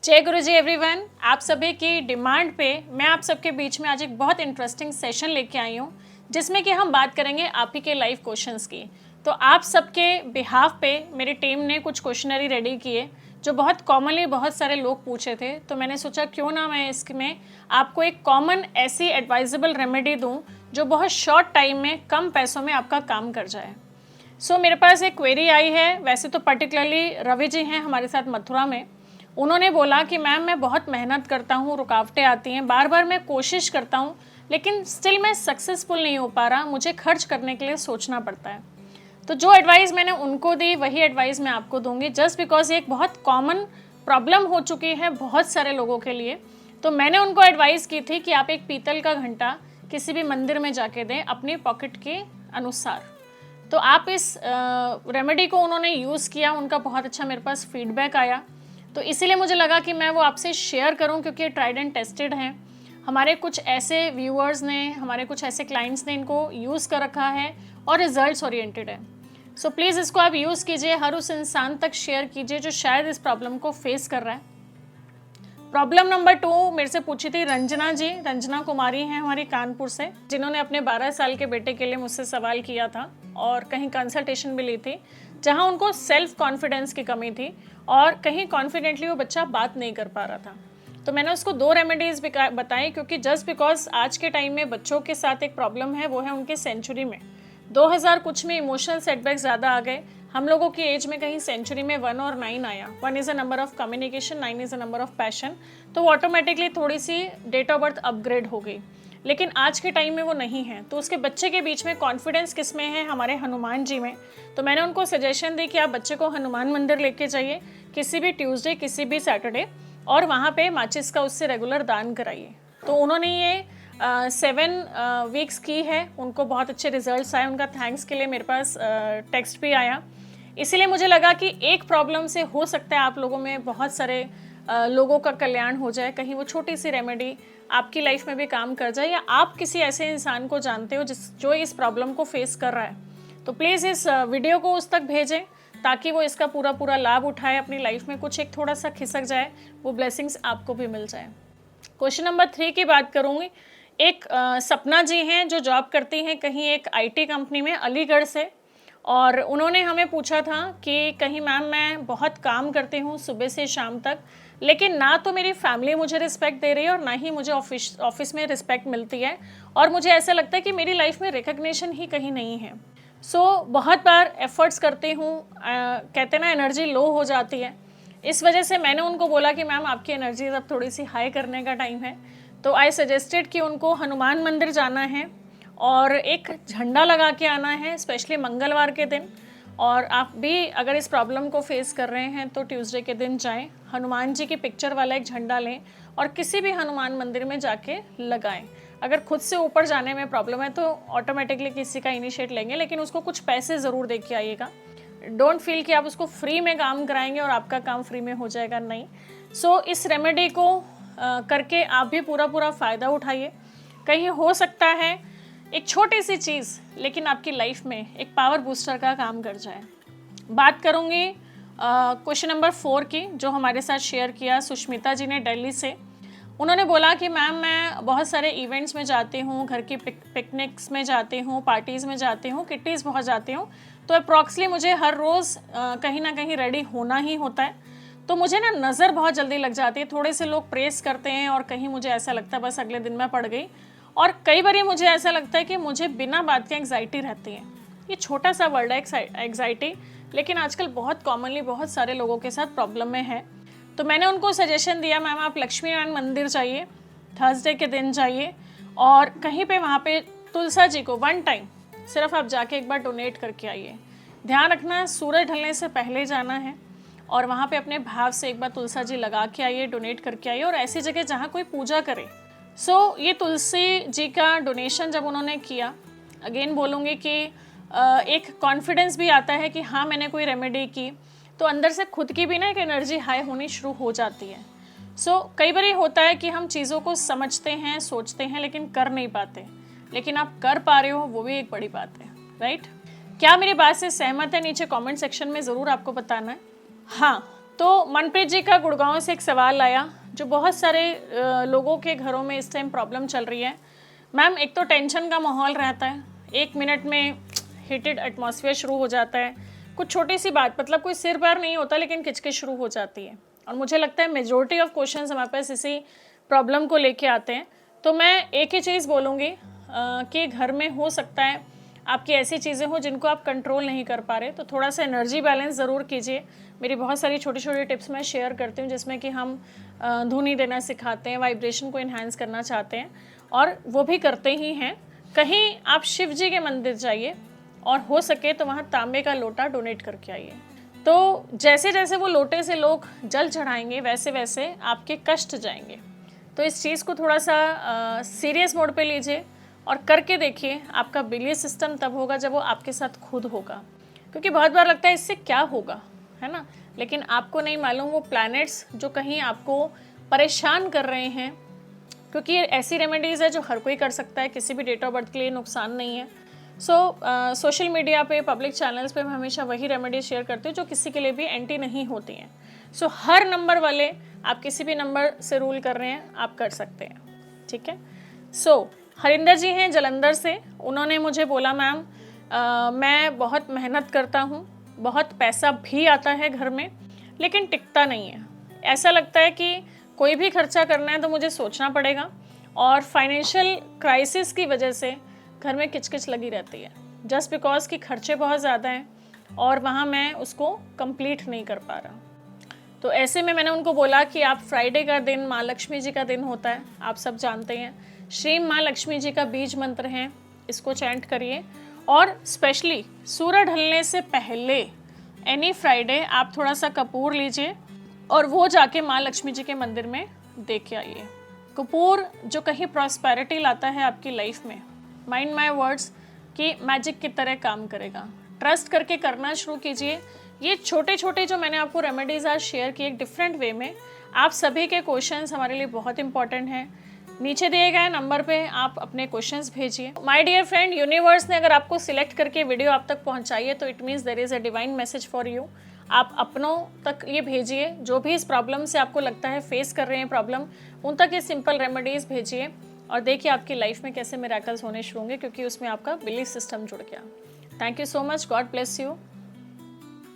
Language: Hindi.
जय गुरु जी एवरीवन। आप सभी की डिमांड पे मैं आप सबके बीच में आज एक बहुत इंटरेस्टिंग सेशन लेके आई हूँ जिसमें कि हम बात करेंगे आप ही के लाइफ क्वेश्चंस की। तो आप सबके बिहाफ पे मेरी टीम ने कुछ क्वेश्चनरी रेडी किए जो बहुत कॉमनली बहुत सारे लोग पूछे थे। तो मैंने सोचा क्यों ना मैं इसमें आपको एक कॉमन ऐसी एडवाइजेबल रेमेडी दूँ जो बहुत शॉर्ट टाइम में कम पैसों में आपका काम कर जाए। मेरे पास एक क्वेरी आई है। वैसे तो पर्टिकुलरली रवि जी हैं हमारे साथ मथुरा में। उन्होंने बोला कि मैम मैं बहुत मेहनत करता हूँ, रुकावटें आती हैं, बार बार मैं कोशिश करता हूँ लेकिन स्टिल मैं सक्सेसफुल नहीं हो पा रहा, मुझे खर्च करने के लिए सोचना पड़ता है। तो जो एडवाइस मैंने उनको दी वही एडवाइस मैं आपको दूंगी, जस्ट बिकॉज ये एक बहुत कॉमन प्रॉब्लम हो चुकी है बहुत सारे लोगों के लिए। तो मैंने उनको एडवाइस की थी कि आप एक पीतल का घंटा किसी भी मंदिर में जाके दें अपनी पॉकेट के अनुसार। तो आप इस रेमेडी को उन्होंने यूज़ किया, उनका बहुत अच्छा मेरे पास फीडबैक आया। तो इसीलिए मुझे लगा कि मैं वो आपसे शेयर करूं क्योंकि ये ट्राइड एंड टेस्टेड है। हमारे कुछ ऐसे व्यूअर्स ने, हमारे कुछ ऐसे क्लाइंट्स ने इनको यूज़ कर रखा है और रिजल्ट्स ओरिएंटेड है। सो प्लीज़ इसको आप यूज़ कीजिए, हर उस इंसान तक शेयर कीजिए जो शायद इस प्रॉब्लम को फेस कर रहा है। प्रॉब्लम नंबर 2 मेरे से पूछी थी रंजना जी, रंजना कुमारी हैं हमारी कानपुर से, जिन्होंने अपने 12 साल के बेटे के लिए मुझसे सवाल किया था और कहीं कंसल्टेशन भी ली थी, जहां उनको सेल्फ कॉन्फिडेंस की कमी थी और कहीं कॉन्फिडेंटली वो बच्चा बात नहीं कर पा रहा था। तो मैंने उसको 2 रेमेडीज़ बताई क्योंकि जस्ट बिकॉज आज के टाइम में बच्चों के साथ एक प्रॉब्लम है, वो है उनके सेंचुरी में 2000 कुछ में इमोशनल सेटबैक ज़्यादा आ गए। हम लोगों की एज में कहीं सेंचुरी में 1 और 9 आया। 1 is a number of communication, 9 is a number of passion. तो वो ऑटोमेटिकली थोड़ी सी डेट ऑफ बर्थ अपग्रेड हो गई, लेकिन आज के टाइम में वो नहीं है। तो उसके बच्चे के बीच में कॉन्फिडेंस किस में है? हमारे हनुमान जी में। तो मैंने उनको सजेशन दी कि आप बच्चे को हनुमान मंदिर लेके जाइए किसी भी ट्यूसडे, किसी भी सैटरडे, और वहाँ पे माचिस का उससे रेगुलर दान कराइए। तो उन्होंने ये 7 वीक्स की है, उनको बहुत अच्छे रिजल्ट्स आए। उनका थैंक्स के लिए मेरे पास टेक्स्ट भी आया। इसीलिए मुझे लगा कि एक प्रॉब्लम से हो सकता है आप लोगों में बहुत सारे लोगों का कल्याण हो जाए, कहीं वो छोटी सी रेमेडी आपकी लाइफ में भी काम कर जाए, या आप किसी ऐसे इंसान को जानते हो जो इस प्रॉब्लम को फेस कर रहा है। तो प्लीज़ इस वीडियो को उस तक भेजें ताकि वो इसका पूरा लाभ उठाए, अपनी लाइफ में कुछ एक थोड़ा सा खिसक जाए, वो ब्लेसिंग्स आपको भी मिल जाए। क्वेश्चन नंबर 3 की बात करूँगी। एक सपना जी हैं जो जॉब करती हैं कहीं एक IT कंपनी में अलीगढ़ से, और उन्होंने हमें पूछा था कि कहीं मैम मैं बहुत काम करती हूँ सुबह से शाम तक, लेकिन ना तो मेरी फैमिली मुझे रिस्पेक्ट दे रही है और ना ही मुझे ऑफिस में रिस्पेक्ट मिलती है, और मुझे ऐसा लगता है कि मेरी लाइफ में रिकग्निशन ही कहीं नहीं है। बहुत बार एफर्ट्स करती हूँ, कहते ना एनर्जी लो हो जाती है। इस वजह से मैंने उनको बोला कि मैम आपकी एनर्जी अब थोड़ी सी हाई करने का टाइम है। तो आई सजेस्टेड कि उनको हनुमान मंदिर जाना है और एक झंडा लगा के आना है, स्पेशली मंगलवार के दिन। और आप भी अगर इस प्रॉब्लम को फेस कर रहे हैं तो ट्यूसडे के दिन जाएं, हनुमान जी की पिक्चर वाला एक झंडा लें और किसी भी हनुमान मंदिर में जाके लगाएं। अगर खुद से ऊपर जाने में प्रॉब्लम है तो ऑटोमेटिकली किसी का इनिशिएट लेंगे, लेकिन उसको कुछ पैसे ज़रूर दे के आइएगा। डोंट फील कि आप उसको फ्री में काम कराएंगे और आपका काम फ्री में हो जाएगा, नहीं। इस रेमेडी को करके आप भी पूरा फ़ायदा उठाइए। कहीं हो सकता है एक छोटी सी चीज़ लेकिन आपकी लाइफ में एक पावर बूस्टर का काम कर जाए। बात करूँगी क्वेश्चन नंबर 4 की, जो हमारे साथ शेयर किया सुष्मिता जी ने दिल्ली से। उन्होंने बोला कि मैम मैं बहुत सारे इवेंट्स में जाती हूँ, घर की पिकनिक्स में जाती हूँ, पार्टीज़ में जाती हूँ, किट्टीज़ बहुत जाती हूँ, तो अप्रॉक्सली मुझे हर रोज़ कहीं ना कहीं रेडी होना ही होता है। तो मुझे ना नज़र बहुत जल्दी लग जाती है, थोड़े से लोग प्रेस करते हैं और कहीं मुझे ऐसा लगता है बस अगले दिन मैं पड़ गई। और कई बार मुझे ऐसा लगता है कि मुझे बिना बात के एंग्जाइटी रहती है। ये छोटा सा वर्ड है एंग्जाइटी, लेकिन आजकल बहुत कॉमनली बहुत सारे लोगों के साथ प्रॉब्लम में है। तो मैंने उनको सजेशन दिया मैम आप लक्ष्मी नारायण मंदिर जाइए, थर्सडे के दिन जाइए, और कहीं पे वहाँ पे तुलसा जी को 1 टाइम सिर्फ आप जाके एक बार डोनेट करके आइए। ध्यान रखना सूरज ढलने से पहले जाना है और वहाँ पे अपने भाव से एक बार तुलसा जी लगा के आइए, डोनेट करके आइए, और ऐसी जगह जहाँ कोई पूजा करे। ये तुलसी जी का डोनेशन जब उन्होंने किया, अगेन बोलूँगी कि एक कॉन्फिडेंस भी आता है कि हाँ मैंने कोई रेमेडी की, तो अंदर से खुद की भी ना एक एनर्जी हाई होनी शुरू हो जाती है। कई बार होता है कि हम चीज़ों को समझते हैं, सोचते हैं, लेकिन कर नहीं पाते, लेकिन आप कर पा रहे हो वो भी एक बड़ी बात है, राइट? क्या मेरी बात से सहमत है? नीचे कमेंट सेक्शन में ज़रूर आपको बताना है। हाँ, तो मनप्रीत जी का गुड़गांव से एक सवाल आया जो बहुत सारे लोगों के घरों में इस टाइम प्रॉब्लम चल रही है। मैम, एक तो टेंशन का माहौल रहता है, 1 मिनट में हीटेड एटमॉस्फेयर शुरू हो जाता है, कुछ छोटी सी बात, मतलब कोई सिर पैर नहीं होता लेकिन किचकिच शुरू हो जाती है। और मुझे लगता है मेजॉरिटी ऑफ क्वेश्चंस हमारे पास इसी प्रॉब्लम को लेके आते हैं। तो मैं एक ही चीज़ बोलूँगी कि घर में हो सकता है आपकी ऐसी चीज़ें हो जिनको आप कंट्रोल नहीं कर पा रहे, तो थोड़ा सा एनर्जी बैलेंस ज़रूर कीजिए। मेरी बहुत सारी छोटी छोटी टिप्स मैं शेयर करती हूँ जिसमें कि हम धुनी देना सिखाते हैं, वाइब्रेशन को इन्हांस करना चाहते हैं और वो भी करते ही हैं। कहीं आप शिव जी के मंदिर जाइए और हो सके तो वहाँ तांबे का लोटा डोनेट करके आइए। तो जैसे जैसे वो लोटे से लोग जल चढ़ाएंगे वैसे वैसे आपके कष्ट जाएंगे। तो इस चीज़ को थोड़ा सा सीरियस मोड पे लीजिए और करके देखिए। आपका बिलीफ सिस्टम तब होगा जब वो आपके साथ खुद होगा, क्योंकि बहुत बार लगता है इससे क्या होगा, है ना, लेकिन आपको नहीं मालूम वो प्लैनेट्स जो कहीं आपको परेशान कर रहे हैं, क्योंकि ये ऐसी रेमेडीज़ है जो हर कोई कर सकता है, किसी भी डेट ऑफ बर्थ के लिए नुकसान नहीं है। सोशल मीडिया पे, पब्लिक चैनल्स पे मैं हमेशा वही रेमेडीज शेयर करती हूँ जो किसी के लिए भी एंटी नहीं होती हैं। हर नंबर वाले, आप किसी भी नंबर से रूल कर रहे हैं, आप कर सकते हैं, ठीक है। हरिंदर जी हैं जलंधर से, उन्होंने मुझे बोला मैम मैं बहुत मेहनत करता हूँ, बहुत पैसा भी आता है घर में, लेकिन टिकता नहीं है। ऐसा लगता है कि कोई भी खर्चा करना है तो मुझे सोचना पड़ेगा और फाइनेंशियल क्राइसिस की वजह से घर में किचकिच लगी रहती है, जस्ट बिकॉज कि खर्चे बहुत ज़्यादा हैं और वहाँ मैं उसको कंप्लीट नहीं कर पा रहा। तो ऐसे में मैंने उनको बोला कि आप फ्राइडे का दिन माँ लक्ष्मी जी का दिन होता है, आप सब जानते हैं, श्री माँ लक्ष्मी जी का बीज मंत्र है, इसको चैंट करिए और स्पेशली सूरज ढलने से पहले एनी फ्राइडे आप थोड़ा सा कपूर लीजिए और वो जाके माँ लक्ष्मी जी के मंदिर में दे के आइए। कपूर जो कहीं प्रॉस्पेरिटी लाता है आपकी लाइफ में, माइंड माई वर्ड्स, कि मैजिक की तरह काम करेगा। ट्रस्ट करके करना शुरू कीजिए। ये छोटे छोटे जो मैंने आपको रेमेडीज आज शेयर किए एक डिफरेंट वे में, आप सभी के क्वेश्चंस हमारे लिए बहुत इंपॉर्टेंट हैं। नीचे दिए गए नंबर पे आप अपने क्वेश्चंस भेजिए। माय डियर फ्रेंड, यूनिवर्स ने अगर आपको सिलेक्ट करके वीडियो आप तक पहुंचाई है तो it means there is a divine message for you. आप अपनों तक ये भेजिए, जो भी इस प्रॉब्लम से आपको लगता है फेस कर रहे हैं प्रॉब्लम, उन तक ये सिंपल रेमेडीज़ भेजिए और देखिए आपकी लाइफ में कैसे मिरेकल्स होने शुरू होंगे, क्योंकि उसमें आपका बिलीफ सिस्टम जुड़ गया। Thank you so much, God bless you.